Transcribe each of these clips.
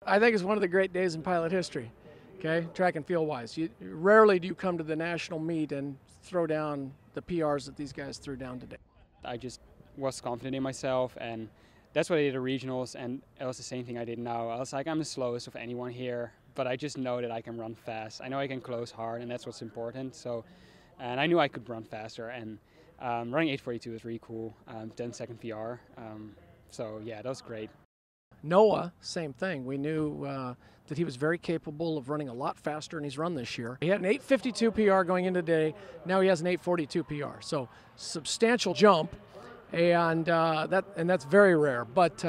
I think it's one of the great days in pilot history, okay, track and field wise. Rarely do you come to the national meet and throw down the PRs that these guys threw down today. I just was confident in myself, and that's what I did at regionals, and it was the same thing I did now. I was like, I'm the slowest of anyone here, but I just know that I can run fast. I know I can close hard, and that's what's important. So, and I knew I could run faster, and running 8:42 was really cool, 10-second PR. So yeah, that was great. Noah, same thing. We knew that he was very capable of running a lot faster than he's run this year. He had an 8:52 PR going into today. Now he has an 8:42 PR. So substantial jump, and that's very rare. But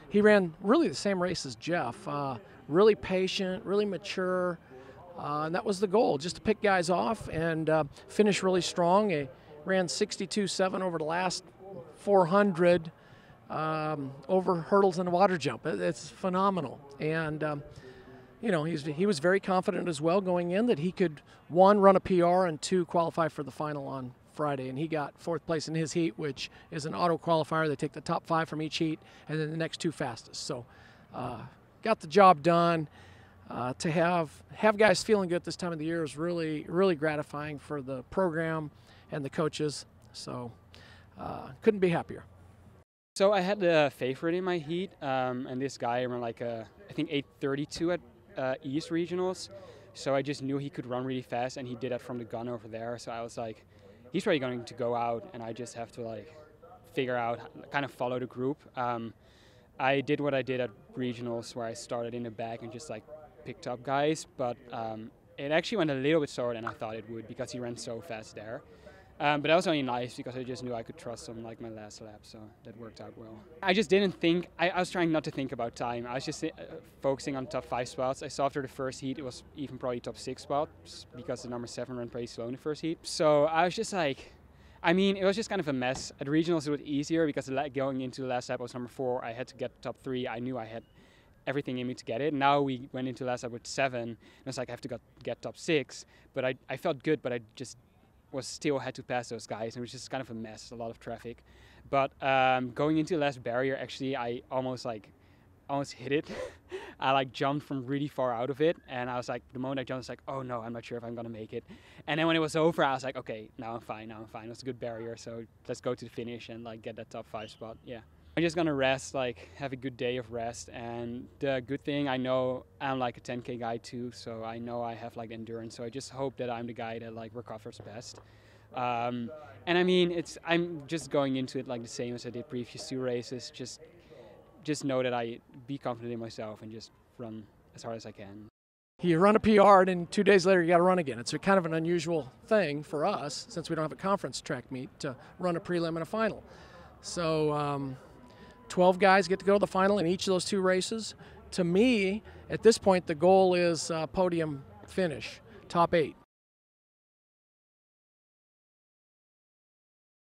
he ran really the same race as Jeff. Really patient, really mature, and that was the goal, just to pick guys off and finish really strong. He ran 62.7 over the last 400. Over hurdles and a water jump. It's phenomenal. And, you know, he was very confident as well going in that he could, one, run a PR, and two, qualify for the final on Friday. And he got fourth place in his heat, which is an auto qualifier. They take the top 5 from each heat and then the next 2 fastest. So got the job done. To have guys feeling good this time of the year is really, really gratifying for the program and the coaches. So couldn't be happier. So I had the favorite in my heat, and this guy ran like I think 8:32 at East Regionals. So I just knew he could run really fast, and he did that from the gun over there. So I was like, he's probably going to go out, and I just have to like figure out, kind of follow the group. I did what I did at Regionals, where I started in the back and just like picked up guys, but it actually went a little bit slower than I thought it would because he ran so fast there. But that was only nice because I just knew I could trust him like my last lap, so that worked out well. I just didn't think, I was trying not to think about time. I was just focusing on top 5 spots. I saw after the first heat it was even probably top 6 spots because the number 7 ran pretty slow in the first heat. So I was just like, I mean, it was just kind of a mess. At regionals it was easier because going into the last lap I was number 4. I had to get top 3. I knew I had everything in me to get it. Now we went into the last lap with 7, and it's like I have to get top 6. But I felt good, but I just still had to pass those guys, and it was just kind of a mess, a lot of traffic. But going into the last barrier, actually, I almost hit it. I like jumped from really far out of it, and I was like, the moment I jumped, I was like, oh no, I'm not sure if I'm gonna make it. And then when it was over, I was like, okay, now I'm fine. It was a good barrier, so let's go to the finish and like get that top 5 spot. Yeah. I'm just gonna rest, like have a good day of rest, and the good thing, I know I'm like a 10K guy too, so I know I have like endurance, so I just hope that I'm the guy that like recovers best. And I mean, I'm just going into it like the same as I did previous 2 races, just know that I be confident in myself and just run as hard as I can. You run a PR, and then 2 days later you got to run again. It's a kind of an unusual thing for us, since we don't have a conference track meet, to run a prelim and a final. So 12 guys get to go to the final in each of those 2 races. To me, at this point, the goal is podium finish, top 8.